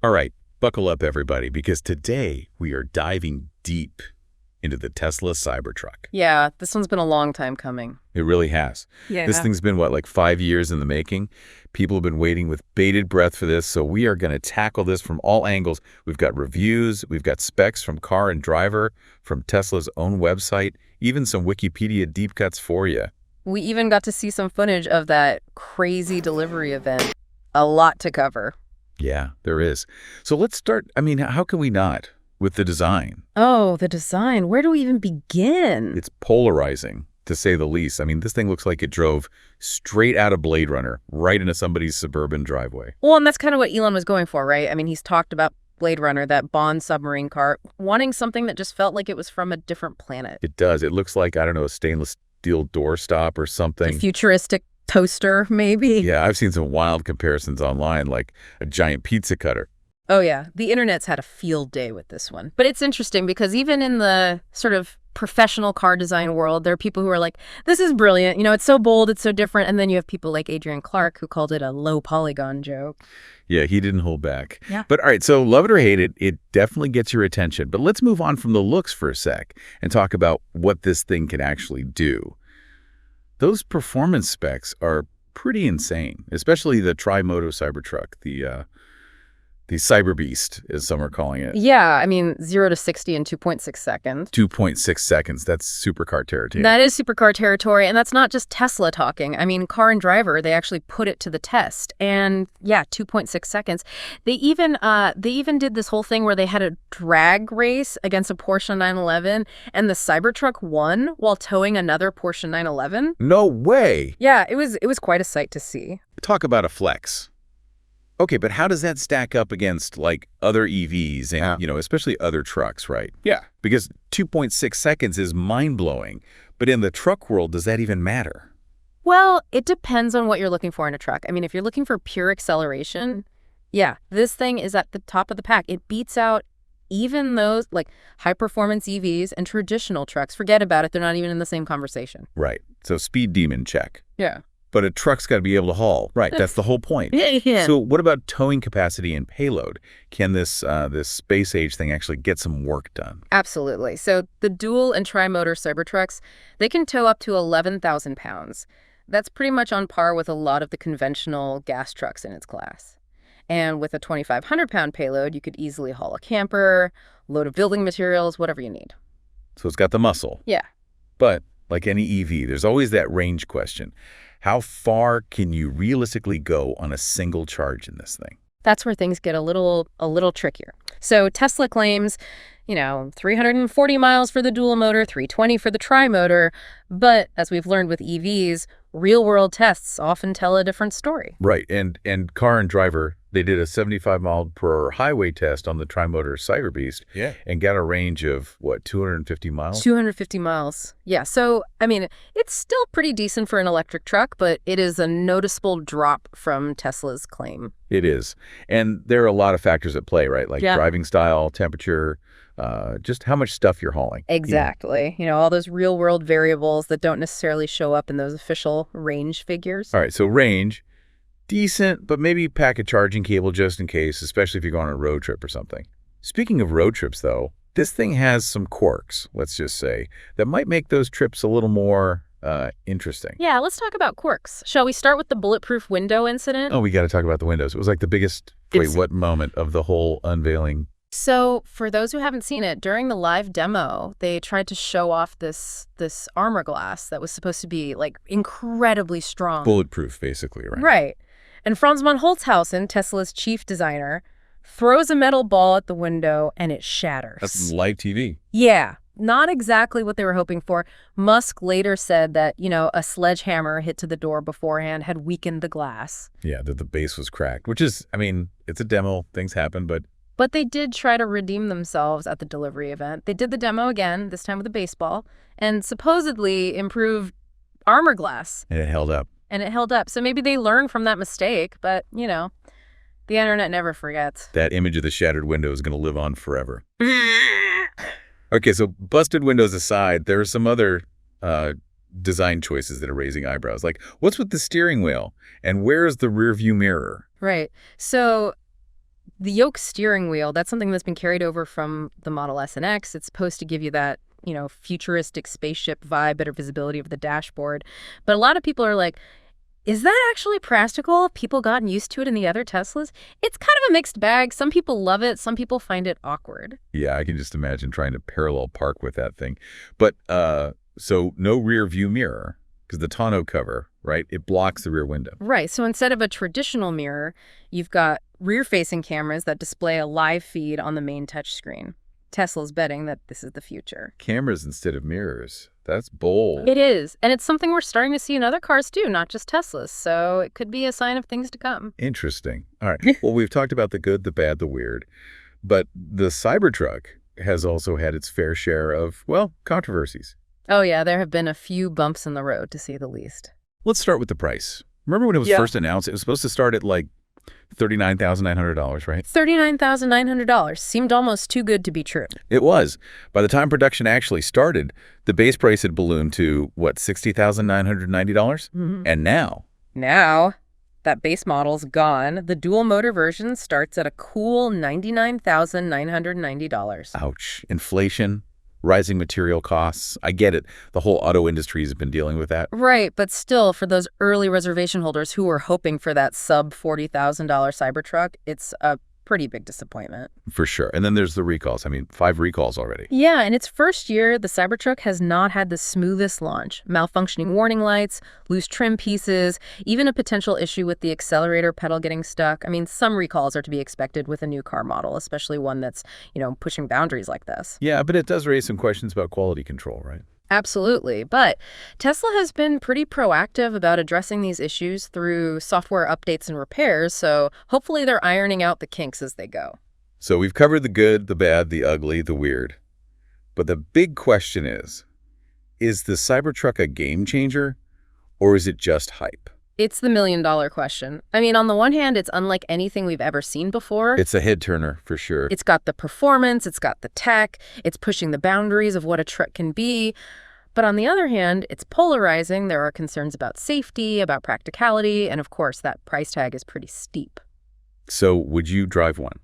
All right, buckle up, everybody, because today we are diving deep into the Tesla Cybertruck. Yeah, this one's been a long time coming. It really has. Yeah. This thing's been, what, like 5 years in the making? People have been waiting with bated breath for this, so we are going to tackle this from all angles. We've got reviews, we've got specs from car and driver, from Tesla's own website, even some Wikipedia deep cuts for you. We even got to see some footage of that crazy delivery event. A lot to cover. Yeah, there is. So let's start, how can we not, with the design? Oh, the design. Where do we even begin? It's polarizing, to say the least. This thing looks like it drove straight out of Blade Runner, right into somebody's suburban driveway. Well, and that's kind of what Elon was going for, right? He's talked about Blade Runner, that Bond submarine car, wanting something that just felt like it was from a different planet. It does. It looks like, I don't know, a stainless steel doorstop or something. A futuristic toaster, maybe? Yeah, I've seen some wild comparisons online, like a giant pizza cutter. Oh, yeah. The internet's had a field day with this one. But it's interesting because even in the sort of professional car design world, there are people who are like, this is brilliant. It's so bold, it's so different. And then you have people like Adrian Clark who called it a low polygon joke. Yeah, he didn't hold back. Yeah. But all right, so love it or hate it, it definitely gets your attention. But let's move on from the looks for a sec and talk about what this thing can actually do. Those performance specs are pretty insane, especially the tri-motor Cybertruck, the Cyber Beast, as some are calling it. Yeah, 0 to 60 in 2.6 seconds. 2.6 seconds. That's supercar territory. That is supercar territory, and that's not just Tesla talking. Car and Driver, they actually put it to the test. And yeah, 2.6 seconds. They even did this whole thing where they had a drag race against a Porsche 911, and the Cybertruck won while towing another Porsche 911. No way! Yeah, it was quite a sight to see. Talk about a flex. Okay, but how does that stack up against, like, other EVs and, especially other trucks, right? Yeah. Because 2.6 seconds is mind-blowing. But in the truck world, does that even matter? Well, it depends on what you're looking for in a truck. If you're looking for pure acceleration, yeah, this thing is at the top of the pack. It beats out even those, like, high-performance EVs and traditional trucks. Forget about it. They're not even in the same conversation. Right. So speed demon, check. Yeah. But a truck's got to be able to haul. Right, that's the whole point. Yeah. So what about towing capacity and payload? Can this space-age thing actually get some work done? Absolutely. So the dual and tri-motor Cybertrucks, they can tow up to 11,000 pounds. That's pretty much on par with a lot of the conventional gas trucks in its class. And with a 2,500-pound payload, you could easily haul a camper, load of building materials, whatever you need. So it's got the muscle. Yeah. But like any EV, there's always that range question. How far can you realistically go on a single charge in this thing? That's where things get a little trickier. So Tesla claims, 340 miles for the dual motor, 320 for the tri-motor. But as we've learned with EVs, real-world tests often tell a different story. Right. And car and driver, they did a 75-mile-per-hour highway test on the tri-motor Cyber Beast. Yeah. And got a range of, 250 miles? 250 miles. Yeah. So, it's still pretty decent for an electric truck, but it is a noticeable drop from Tesla's claim. It is. And there are a lot of factors at play, right? Like driving style, temperature, just how much stuff you're hauling. Exactly. All those real-world variables that don't necessarily show up in those official range figures. All right, so range, decent, but maybe pack a charging cable just in case, especially if you're going on a road trip or something. Speaking of road trips, though, this thing has some quirks, let's just say, that might make those trips a little more interesting. Yeah, let's talk about quirks. Shall we start with the bulletproof window incident? Oh, we got to talk about the windows. It was like the biggest, what moment of the whole unveiling? So for those who haven't seen it, during the live demo, they tried to show off this armor glass that was supposed to be, like, incredibly strong. Bulletproof, basically, right? Right. And Franz von Holzhausen, Tesla's chief designer, throws a metal ball at the window and it shatters. That's live TV. Yeah. Not exactly what they were hoping for. Musk later said that, a sledgehammer hit to the door beforehand had weakened the glass. Yeah, that the base was cracked, which is, it's a demo. Things happen, but... But they did try to redeem themselves at the delivery event. They did the demo again, this time with a baseball, and supposedly improved armor glass. And it held up. So maybe they learned from that mistake, but, the internet never forgets. That image of the shattered window is going to live on forever. Okay, so busted windows aside, there are some other design choices that are raising eyebrows. Like, what's with the steering wheel? And where's the rear view mirror? Right. So The yoke steering wheel, that's something that's been carried over from the Model S and X. It's supposed to give you that, futuristic spaceship vibe, better visibility of the dashboard. But a lot of people are like, is that actually practical? Have people gotten used to it in the other Teslas? It's kind of a mixed bag. Some people love it. Some people find it awkward. Yeah, I can just imagine trying to parallel park with that thing. But so no rear view mirror, because the tonneau cover, right, it blocks the rear window. Right. So instead of a traditional mirror, you've got rear-facing cameras that display a live feed on the main touchscreen. Tesla's betting that this is the future. Cameras instead of mirrors. That's bold. It is. And it's something we're starting to see in other cars, too, not just Teslas. So it could be a sign of things to come. Interesting. All right. Well, we've talked about the good, the bad, the weird. But the Cybertruck has also had its fair share of, well, controversies. Oh, yeah. There have been a few bumps in the road, to say the least. Let's start with the price. Remember when it was first announced? It was supposed to start at like $39,900, right? $39,900 seemed almost too good to be true. It was. By the time production actually started, the base price had ballooned to, what, $60,990? Mm-hmm. And now? Now, that base model's gone. The dual-motor version starts at a cool $99,990. Ouch. Inflation, rising material costs. I get it. The whole auto industry has been dealing with that. Right, but still, for those early reservation holders who were hoping for that sub-$40,000 Cybertruck, it's a pretty big disappointment. For sure. And then there's the recalls. I mean, 5 recalls already. Yeah, in its first year, the Cybertruck has not had the smoothest launch. Malfunctioning warning lights, loose trim pieces, even a potential issue with the accelerator pedal getting stuck. I mean, some recalls are to be expected with a new car model, especially one that's, pushing boundaries like this. Yeah, but it does raise some questions about quality control, right? Absolutely. But Tesla has been pretty proactive about addressing these issues through software updates and repairs, so hopefully they're ironing out the kinks as they go. So we've covered the good, the bad, the ugly, the weird. But the big question is the Cybertruck a game changer, or is it just hype? It's the million-dollar question. I mean, on the one hand, it's unlike anything we've ever seen before. It's a head-turner, for sure. It's got the performance, it's got the tech, it's pushing the boundaries of what a truck can be. But on the other hand, it's polarizing. There are concerns about safety, about practicality, and of course, that price tag is pretty steep. So would you drive one?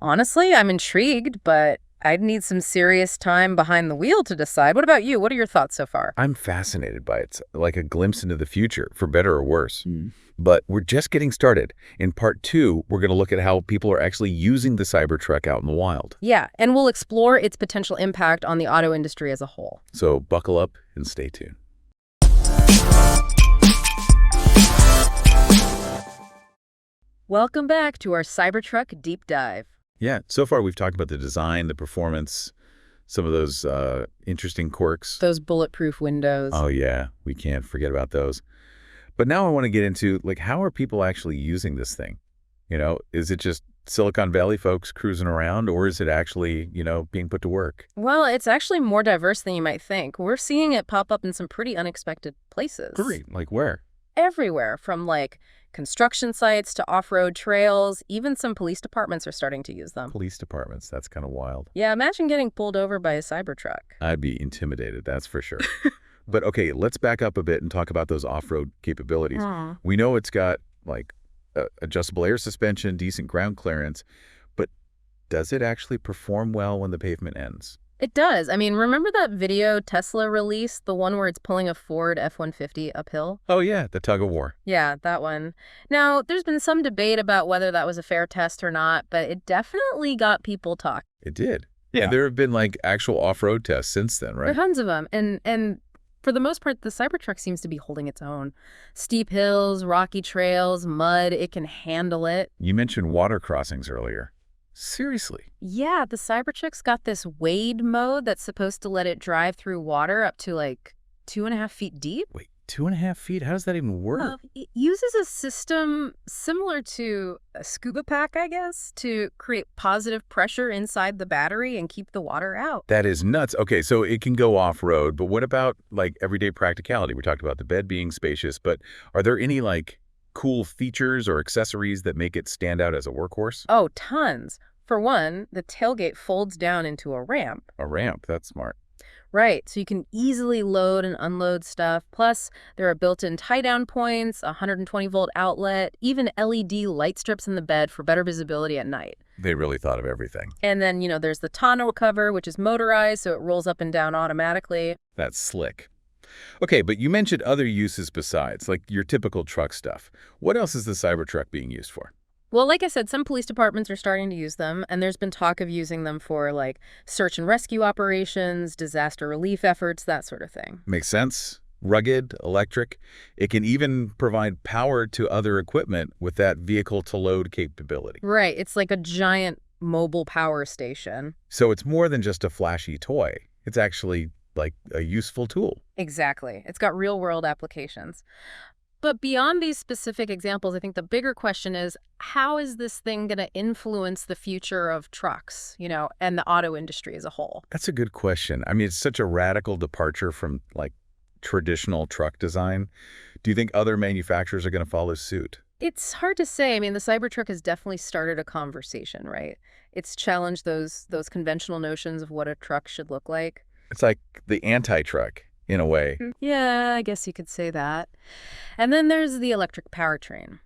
Honestly, I'm intrigued, but I'd need some serious time behind the wheel to decide. What about you? What are your thoughts so far? I'm fascinated by it. It's like a glimpse into the future, for better or worse. Mm. But we're just getting started. In part 2, we're going to look at how people are actually using the Cybertruck out in the wild. Yeah, and we'll explore its potential impact on the auto industry as a whole. So buckle up and stay tuned. Welcome back to our Cybertruck Deep Dive. Yeah, so far we've talked about the design, the performance, some of those interesting quirks. Those bulletproof windows. Oh, yeah, we can't forget about those. But now I want to get into, how are people actually using this thing? Is it just Silicon Valley folks cruising around, or is it actually, being put to work? Well, it's actually more diverse than you might think. We're seeing it pop up in some pretty unexpected places. Great. Like where? Everywhere, from construction sites to off-road trails. Even some police departments are starting to use them. Police departments, that's kind of wild. Yeah, imagine getting pulled over by a Cybertruck. I'd be intimidated, that's for sure. But okay, let's back up a bit and talk about those off-road capabilities. We know it's got adjustable air suspension, decent ground clearance, but does it actually perform well when the pavement ends? It does. I mean, remember that video Tesla released, the one where it's pulling a Ford F-150 uphill? Oh yeah, the tug of war. Yeah, that one. Now, there's been some debate about whether that was a fair test or not, but it definitely got people talking. It did. Yeah, there have been actual off-road tests since then, right? There are tons of them, and for the most part, the Cybertruck seems to be holding its own. Steep hills, rocky trails, mud, it can handle it. You mentioned water crossings earlier. Seriously? Yeah, the Cybertruck's got this wade mode that's supposed to let it drive through water up to 2.5 feet deep. Wait, 2.5 feet? How does that even work? It uses a system similar to a scuba pack, I guess, to create positive pressure inside the battery and keep the water out. That is nuts. Okay, so it can go off-road, but what about everyday practicality? We talked about the bed being spacious, but are there any cool features or accessories that make it stand out as a workhorse? Oh, tons. For one, the tailgate folds down into a ramp. A ramp, that's smart. Right, so you can easily load and unload stuff. Plus, there are built-in tie-down points, a 120-volt outlet, even LED light strips in the bed for better visibility at night. They really thought of everything. And then, there's the tonneau cover, which is motorized, so it rolls up and down automatically. That's slick. Okay, but you mentioned other uses besides, like your typical truck stuff. What else is the Cybertruck being used for? Well, like I said, some police departments are starting to use them, and there's been talk of using them for, like, search and rescue operations, disaster relief efforts, that sort of thing. Makes sense. Rugged, electric. It can even provide power to other equipment with that vehicle-to-load capability. Right, it's like a giant mobile power station. So it's more than just a flashy toy. It's actually like a useful tool. Exactly. It's got real-world applications. But beyond these specific examples, I think the bigger question is, how is this thing going to influence the future of trucks, and the auto industry as a whole? That's a good question. I mean, it's such a radical departure from, like, traditional truck design. Do you think other manufacturers are going to follow suit? It's hard to say. I mean, the Cybertruck has definitely started a conversation, right? It's challenged those conventional notions of what a truck should look like. It's like the anti-truck, in a way. Yeah, I guess you could say that. And then there's the electric powertrain.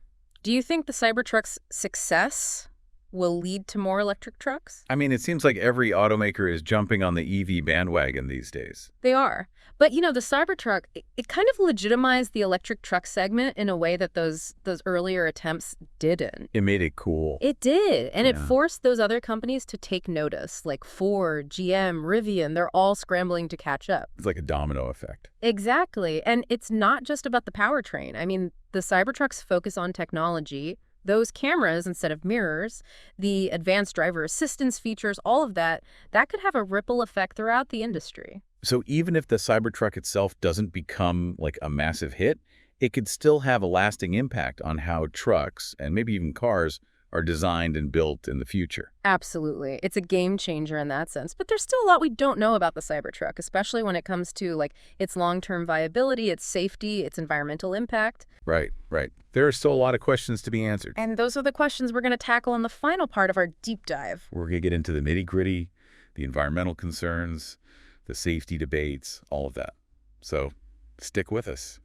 Do you think the Cybertruck's success will lead to more electric trucks? I mean, it seems like every automaker is jumping on the EV bandwagon these days. They are. But, the Cybertruck, it kind of legitimized the electric truck segment in a way that those earlier attempts didn't. It made it cool. It did. And it Yeah. forced those other companies to take notice, like Ford, GM, Rivian. They're all scrambling to catch up. It's like a domino effect. Exactly. And it's not just about the powertrain. I mean, the Cybertruck's focus on technology, those cameras instead of mirrors, the advanced driver assistance features, all of that could have a ripple effect throughout the industry. So even if the Cybertruck itself doesn't become like a massive hit, it could still have a lasting impact on how trucks, and maybe even cars, are designed and built in the future. Absolutely. It's a game changer in that sense. But there's still a lot we don't know about the Cybertruck, especially when it comes to, like, its long-term viability, its safety, its environmental impact. Right, right. There are still a lot of questions to be answered. And those are the questions we're going to tackle in the final part of our deep dive. We're going to get into the nitty-gritty, the environmental concerns, the safety debates, all of that. So stick with us.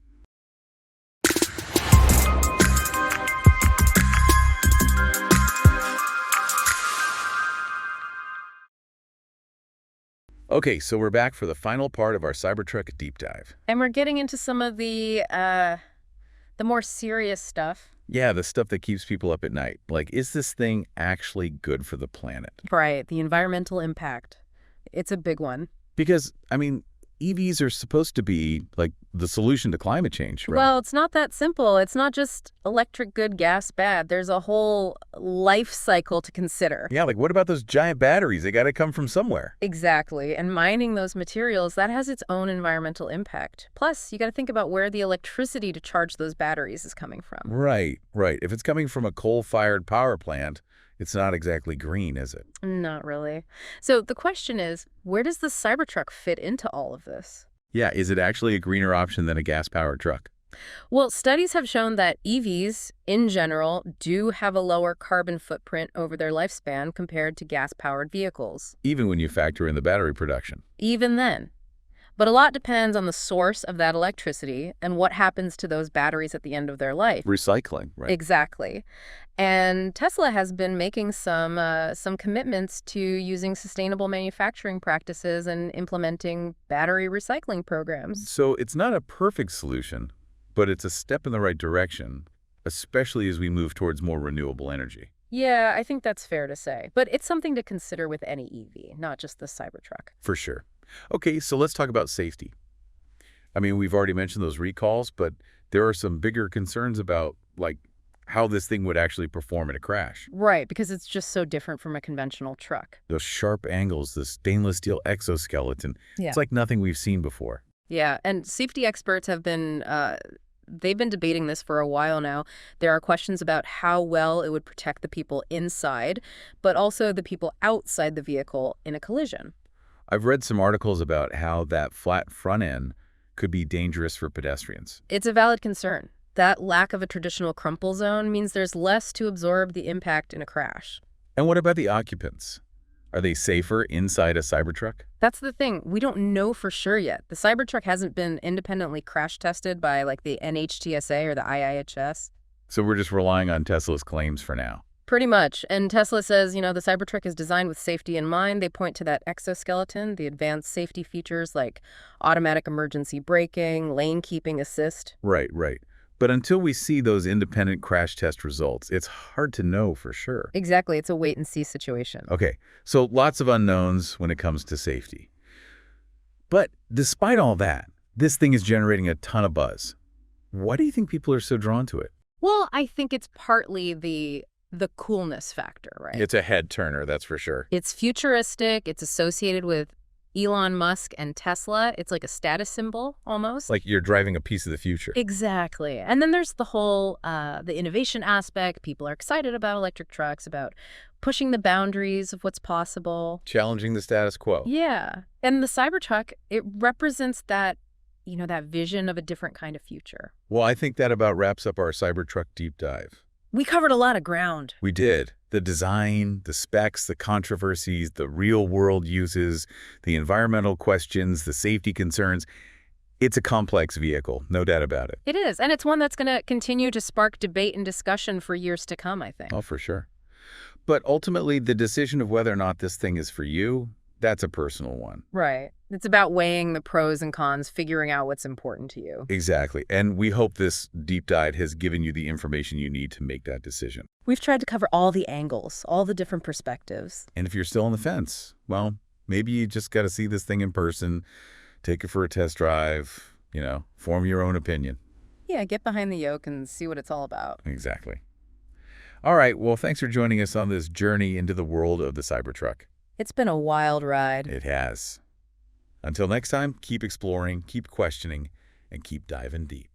Okay, so we're back for the final part of our Cybertruck deep dive. And we're getting into some of the more serious stuff. Yeah, the stuff that keeps people up at night. Like, is this thing actually good for the planet? Right, the environmental impact. It's a big one. Because, I mean, EVs are supposed to be, like, the solution to climate change, right? Well, it's not that simple. It's not just electric good, gas bad. There's a whole life cycle to consider. Yeah, like, what about those giant batteries? They got to come from somewhere. Exactly. And mining those materials, that has its own environmental impact. Plus, you got to think about where the electricity to charge those batteries is coming from. Right, right. If it's coming from a coal-fired power plant, it's not exactly green, is it? Not really. So the question is, where does the Cybertruck fit into all of this? Yeah, is it actually a greener option than a gas-powered truck? Well, studies have shown that EVs, in general, do have a lower carbon footprint over their lifespan compared to gas-powered vehicles. Even when you factor in the battery production. Even then. But a lot depends on the source of that electricity and what happens to those batteries at the end of their life. Recycling, right? Exactly. And Tesla has been making some commitments to using sustainable manufacturing practices and implementing battery recycling programs. So it's not a perfect solution, but it's a step in the right direction, especially as we move towards more renewable energy. Yeah, I think that's fair to say. But it's something to consider with any EV, not just the Cybertruck. For sure. Okay, so let's talk about safety. I mean, we've already mentioned those recalls, but there are some bigger concerns about, like, how this thing would actually perform in a crash. Right, because it's just so different from a conventional truck. Those sharp angles, the stainless steel exoskeleton, Yeah. It's like nothing we've seen before. Yeah, and safety experts have been they've been debating this for a while now. There are questions about how well it would protect the people inside, but also the people outside the vehicle in a collision. I've read some articles about how that flat front end could be dangerous for pedestrians. It's a valid concern. That lack of a traditional crumple zone means there's less to absorb the impact in a crash. And what about the occupants? Are they safer inside a Cybertruck? That's the thing. We don't know for sure yet. The Cybertruck hasn't been independently crash tested by like the NHTSA or the IIHS. So we're just relying on Tesla's claims for now. Pretty much. And Tesla says, the Cybertruck is designed with safety in mind. They point to that exoskeleton, the advanced safety features like automatic emergency braking, lane keeping assist. Right, right. But until we see those independent crash test results, it's hard to know for sure. Exactly. It's a wait-and-see situation. Okay, so lots of unknowns when it comes to safety. But despite all that, this thing is generating a ton of buzz. Why do you think people are so drawn to it? Well, I think it's partly the coolness factor, right? It's a head-turner, that's for sure. It's futuristic. It's associated with Elon Musk and Tesla. It's like a status symbol, almost. Like you're driving a piece of the future. Exactly. And then there's the whole, the innovation aspect. People are excited about electric trucks, about pushing the boundaries of what's possible. Challenging the status quo. Yeah. And the Cybertruck, it represents that, that vision of a different kind of future. Well, I think that about wraps up our Cybertruck deep dive. We covered a lot of ground. We did. The design, the specs, the controversies, the real-world uses, the environmental questions, the safety concerns. It's a complex vehicle, no doubt about it. It is, and it's one that's going to continue to spark debate and discussion for years to come, I think. Oh, for sure. But ultimately, the decision of whether or not this thing is for you, that's a personal one. Right. It's about weighing the pros and cons, figuring out what's important to you. Exactly. And we hope this deep dive has given you the information you need to make that decision. We've tried to cover all the angles, all the different perspectives. And if you're still on the fence, well, maybe you just got to see this thing in person, take it for a test drive, form your own opinion. Yeah, get behind the yoke and see what it's all about. Exactly. All right. Well, thanks for joining us on this journey into the world of the Cybertruck. It's been a wild ride. It has. Until next time, keep exploring, keep questioning, and keep diving deep.